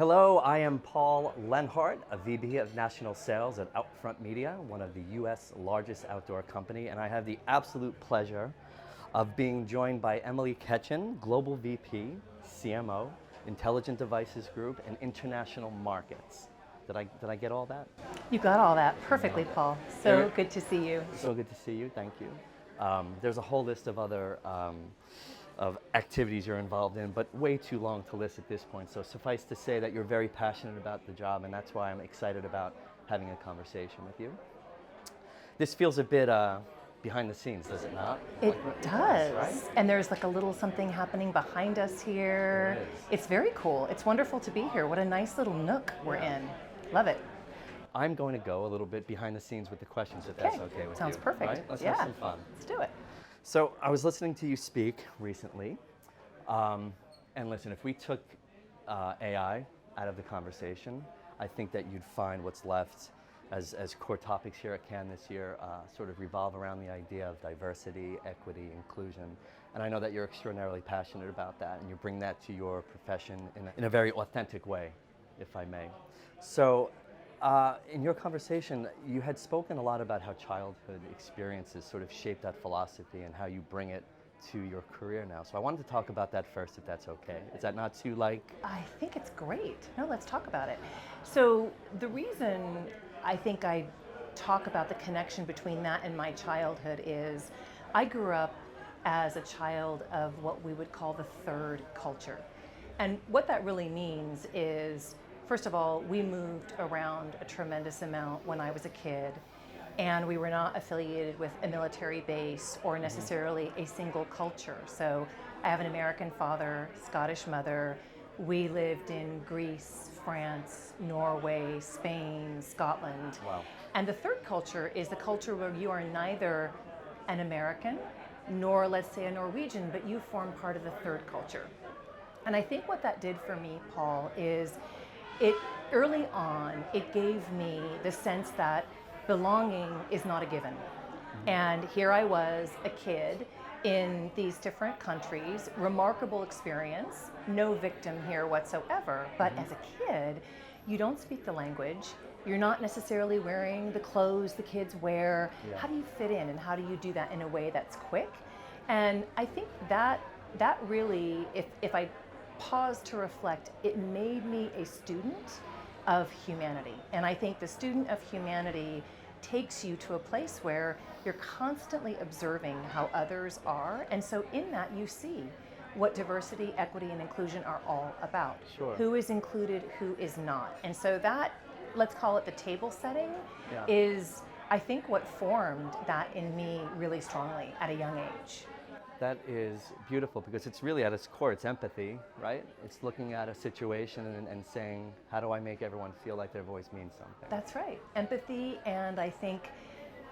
Hello, I am Paul Lenhart, a VP of National Sales at OUTFRONT Media, one of the US largest outdoor company, and I have the absolute pleasure of being joined by Emily Ketchen, Global VP, CMO, Intelligent Devices Group, and International Markets. Did I get all that? You got all that perfectly, Paul. So good to see you. So good to see you, thank you. There's a whole list of other of activities you're involved in, but way too long to list at this point. So suffice to say that you're very passionate about the job, and that's why I'm excited about having a conversation with you. This feels a bit behind the scenes, does it not? It Like, does. right? And there's like a little something happening behind us here. There is. It's very cool. It's wonderful to be here. What a nice little nook we're in. Love it. I'm going to go a little bit behind the scenes with the questions, if that's okay with you. Sounds perfect. Right? Let's yeah. have some fun. Let's do it. So I was listening to you speak recently, and listen, if we took AI out of the conversation, I think that you'd find what's left as core topics here at Cannes this year sort of revolve around the idea of diversity, equity, inclusion. And I know that you're extraordinarily passionate about that, and you bring that to your profession in a very authentic way, if I may. So in your conversation, you had spoken a lot about how childhood experiences sort of shape that philosophy and how you bring it to your career now. So I wanted to talk about that first, if that's okay. Is that not too like? I think it's great. No, let's talk about it. So the reason I think I talk about the connection between that and my childhood is I grew up as a child of what we would call the third culture. And what that really means is, first of all, we moved around a tremendous amount when I was a kid, and we were not affiliated with a military base or necessarily a single culture. So I have an American father, Scottish mother. We lived in Greece, France, Norway, Spain, Scotland. Wow. And the third culture is the culture where you are neither an American nor, let's say, a Norwegian, but you form part of the third culture. And I think what that did for me, Paul, is early on, it gave me the sense that belonging is not a given. And here I was, a kid in these different countries, remarkable experience, no victim here whatsoever. But as a kid, you don't speak the language. You're not necessarily wearing the clothes the kids wear. Yeah. How do you fit in, and how do you do that in a way that's quick? And I think that really, if I pause to reflect, it made me a student of humanity. And I think the student of humanity takes you to a place where you're constantly observing how others are. And so in that you see what diversity, equity, and inclusion are all about. Sure. Who is included, who is not. And so that, let's call it the table setting, Yeah. is I think what formed that in me really strongly at a young age. That is beautiful, because it's really at its core, it's empathy, right? It's looking at a situation and saying, how do I make everyone feel like their voice means something? That's right. Empathy, and I think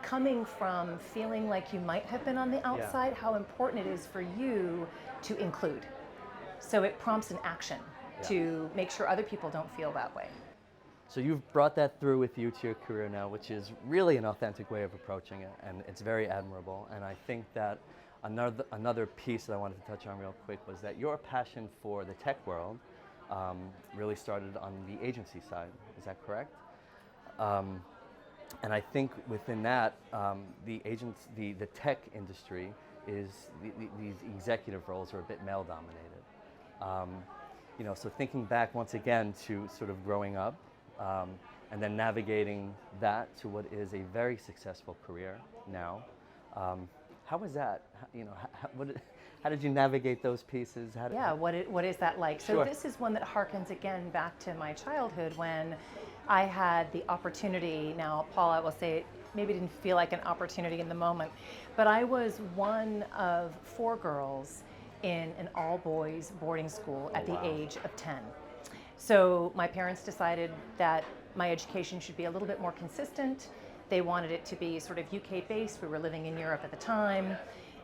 coming from feeling like you might have been on the outside, how important it is for you to include. So it prompts an action to make sure other people don't feel that way. So you've brought that through with you to your career now, which is really an authentic way of approaching it, and it's very admirable. And I think that another piece that I wanted to touch on real quick was that your passion for the tech world really started on the agency side. Is that correct? And I think within that, the tech industry is these executive roles are a bit male dominated. So thinking back once again to sort of growing up, and then navigating that to what is a very successful career now. How was that? How did you navigate those pieces? What is that like? So Sure. This is one that harkens again back to my childhood when I had the opportunity. Now, Paul, I will say it maybe didn't feel like an opportunity in the moment, but I was one of 4 girls in an all-boys boarding school at the age of 10. So my parents decided that my education should be a little bit more consistent. They wanted it to be sort of UK-based. We were living in Europe at the time.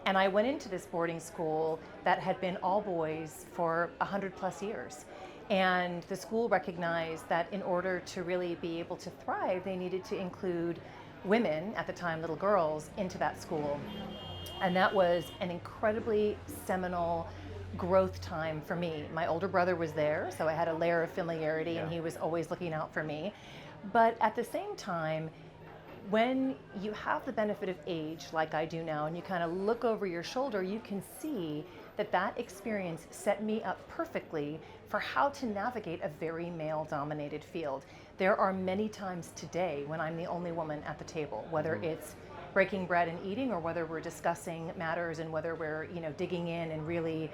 And I went into this boarding school that had been all boys for 100+ years. And the school recognized that in order to really be able to thrive, they needed to include women, at the time little girls, into that school. And that was an incredibly seminal growth time for me. My older brother was there, so I had a layer of familiarity, and Yeah. he was always looking out for me. But at the same time, when you have the benefit of age like I do now, and you kind of look over your shoulder, you can see that that experience set me up perfectly for how to navigate a very male-dominated field. There are many times today when I'm the only woman at the table, whether it's breaking bread and eating, or whether we're discussing matters, and whether we're digging in and really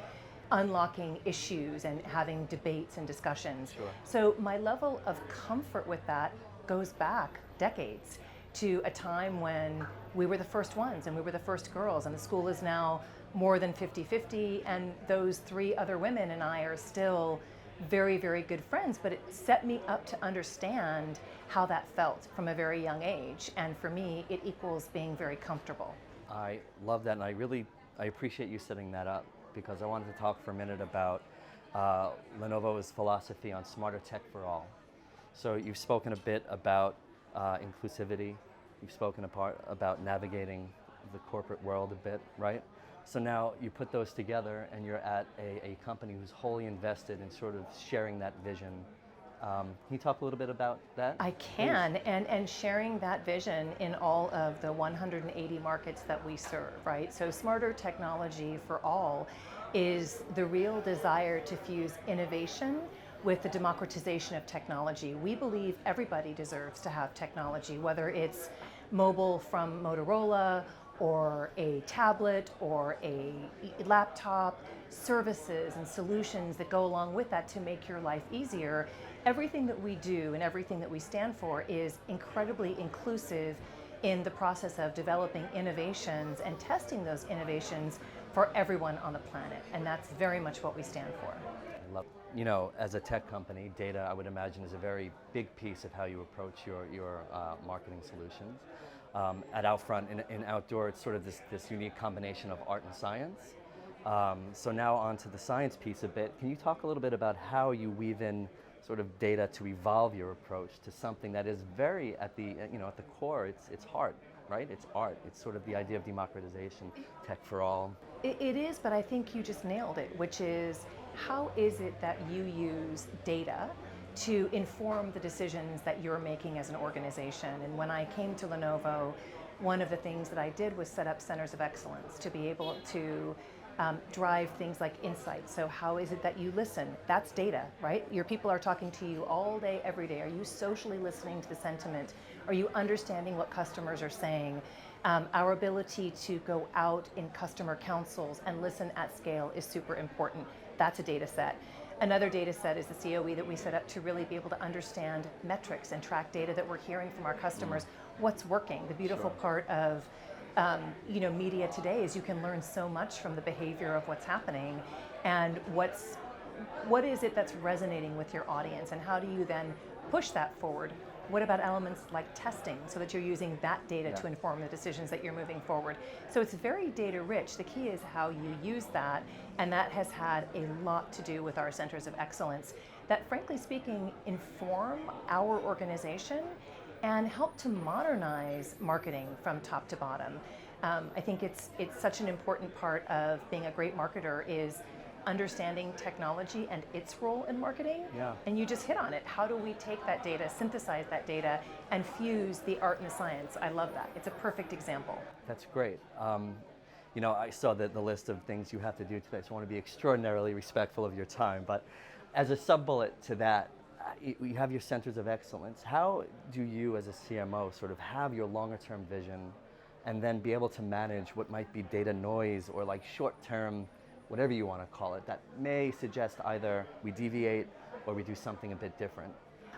unlocking issues and having debates and discussions. Sure. So my level of comfort with that goes back decades to a time when we were the first ones and we were the first girls, and the school is now more than 50-50, and those three other women and I are still very, very good friends. But it set me up to understand how that felt from a very young age, and for me it equals being very comfortable. I love that, and I appreciate you setting that up, because I wanted to talk for a minute about Lenovo's philosophy on smarter tech for all. So you've spoken a bit about inclusivity. You've spoken about navigating the corporate world a bit, right? So now you put those together, and you're at a company who's wholly invested in sort of sharing that vision. Can you talk a little bit about that? I can, and sharing that vision in all of the 180 markets that we serve, right? So smarter technology for all is the real desire to fuse innovation with the democratization of technology. We believe everybody deserves to have technology, whether it's mobile from Motorola, or a tablet, or a laptop, services and solutions that go along with that to make your life easier. Everything that we do and everything that we stand for is incredibly inclusive in the process of developing innovations and testing those innovations for everyone on the planet. And that's very much what we stand for. I love, as a tech company, data, I would imagine, is a very big piece of how you approach your marketing solutions. At OUTFRONT, in outdoor, it's sort of this unique combination of art and science. So now on to the science piece a bit. Can you talk a little bit about how you weave in sort of data to evolve your approach to something that is very at the core, it's heart, right? It's art. It's sort of the idea of democratization, tech for all. It is, but I think you just nailed it, which is, how is it that you use data to inform the decisions that you're making as an organization? And when I came to Lenovo, one of the things that I did was set up centers of excellence to be able to drive things like insights. So how is it that you listen? That's data, right? Your people are talking to you all day, every day. Are you socially listening to the sentiment? Are you understanding what customers are saying? Our ability to go out in customer councils and listen at scale is super important. That's a data set. Another data set is the COE that we set up to really be able to understand metrics and track data that we're hearing from our customers. What's working? The beautiful part of media today is you can learn so much from the behavior of what's happening, and what is it that's resonating with your audience, and how do you then push that forward? What about elements like testing, so that you're using that data to inform the decisions that you're moving forward? So it's very data rich. The key is how you use that, and that has had a lot to do with our centers of excellence that, frankly speaking, inform our organization and help to modernize marketing from top to bottom. I think it's such an important part of being a great marketer is understanding technology and its role in marketing. Yeah. And you just hit on it. How do we take that data, synthesize that data, and fuse the art and the science? I love that. It's a perfect example. That's great. I saw the list of things you have to do today, so I want to be extraordinarily respectful of your time. But as a sub-bullet to that, you have your centers of excellence. How do you, as a CMO, sort of have your longer-term vision and then be able to manage what might be data noise or like short-term, whatever you want to call it, that may suggest either we deviate or we do something a bit different?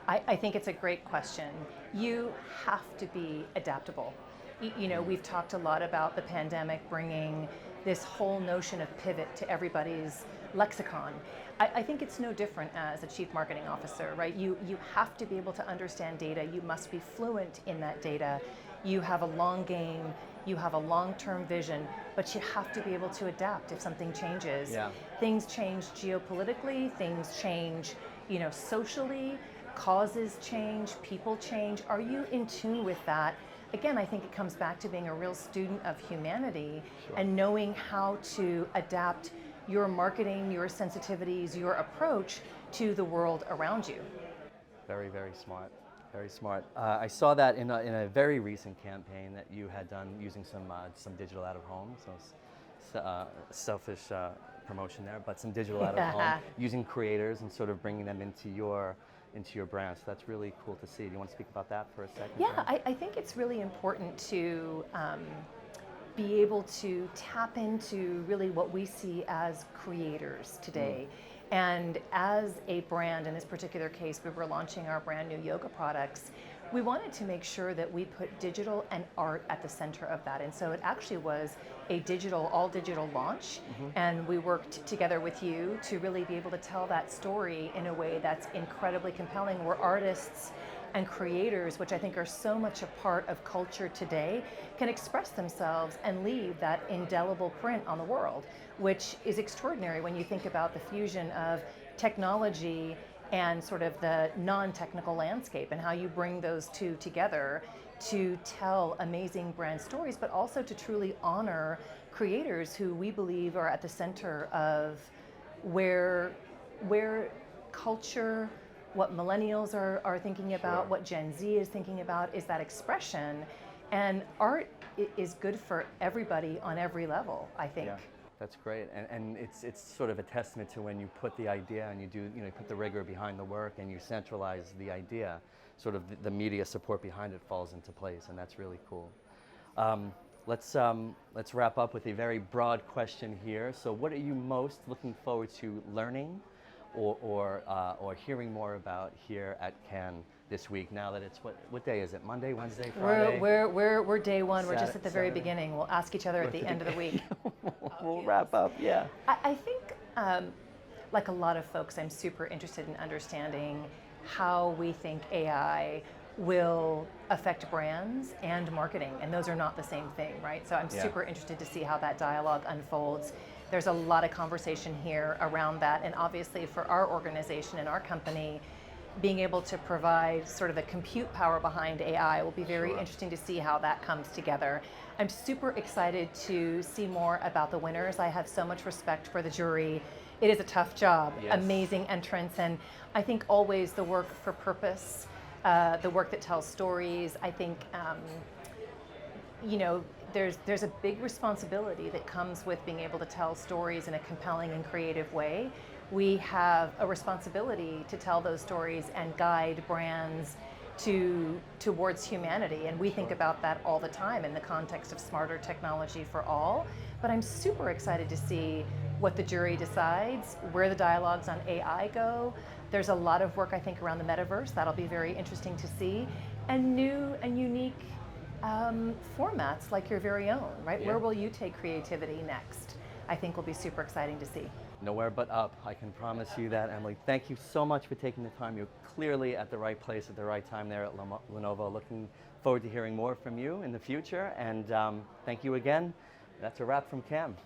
I think it's a great question. You have to be adaptable. We've talked a lot about the pandemic bringing this whole notion of pivot to everybody's lexicon. I think it's no different as a chief marketing officer, right? You have to be able to understand data. You must be fluent in that data. You have a long game. You have a long-term vision, but you have to be able to adapt if something changes. Yeah. Things change geopolitically. Things change, socially. Causes change. People change. Are you in tune with that? Again, I think it comes back to being a real student of humanity and knowing how to adapt your marketing, your sensitivities, your approach to the world around you. Very, very smart. Very smart. I saw that in a very recent campaign that you had done using some digital out of home. So selfish promotion there, but some digital out of home, using creators and sort of bringing them into your brand. So that's really cool to see. Do you want to speak about that for a second? Yeah, I think it's really important to be able to tap into really what we see as creators today. And as a brand, in this particular case, we were launching our brand new yoga products. We wanted to make sure that we put digital and art at the center of that. And so it actually was a all digital launch. And we worked together with you to really be able to tell that story in a way that's incredibly compelling, where artists and creators, which I think are so much a part of culture today, can express themselves and leave that indelible print on the world, which is extraordinary when you think about the fusion of technology and sort of the non-technical landscape, and how you bring those two together to tell amazing brand stories, but also to truly honor creators who we believe are at the center of where culture, what millennials are thinking about, what Gen Z is thinking about, is that expression. And art is good for everybody on every level, I think. Yeah, that's great. And it's sort of a testament to when you put the idea and you put the rigor behind the work and you centralize the idea, sort of the media support behind it falls into place, and that's really cool. Let's wrap up with a very broad question here. So what are you most looking forward to learning or hearing more about here at Cannes this week, now that it's, what day is it? Monday, Wednesday, Friday? We're day one. We're just at the very beginning. We'll ask each other at the end of the week. We'll wrap up, yeah. I think, like a lot of folks, I'm super interested in understanding how we think AI will affect brands and marketing, and those are not the same thing, right? So I'm super interested to see how that dialogue unfolds. There's a lot of conversation here around that, and obviously for our organization and our company, being able to provide sort of the compute power behind AI will be very interesting to see how that comes together. I'm super excited to see more about the winners. I have so much respect for the jury. It is a tough job, amazing entrants, and I think always the work for purpose, the work that tells stories. I think, there's a big responsibility that comes with being able to tell stories in a compelling and creative way. We have a responsibility to tell those stories and guide brands towards humanity, and we think about that all the time in the context of smarter technology for all. But I'm super excited to see what the jury decides, where the dialogues on AI go. There's a lot of work, I think, around the metaverse that'll be very interesting to see, and new and unique formats like your very own, right? Yeah. Where will you take creativity next? I think will be super exciting to see. Nowhere but up, I can promise you that, Emily. Thank you so much for taking the time. You're clearly at the right place at the right time there at Lenovo. Looking forward to hearing more from you in the future, and thank you again. That's a wrap from Cam.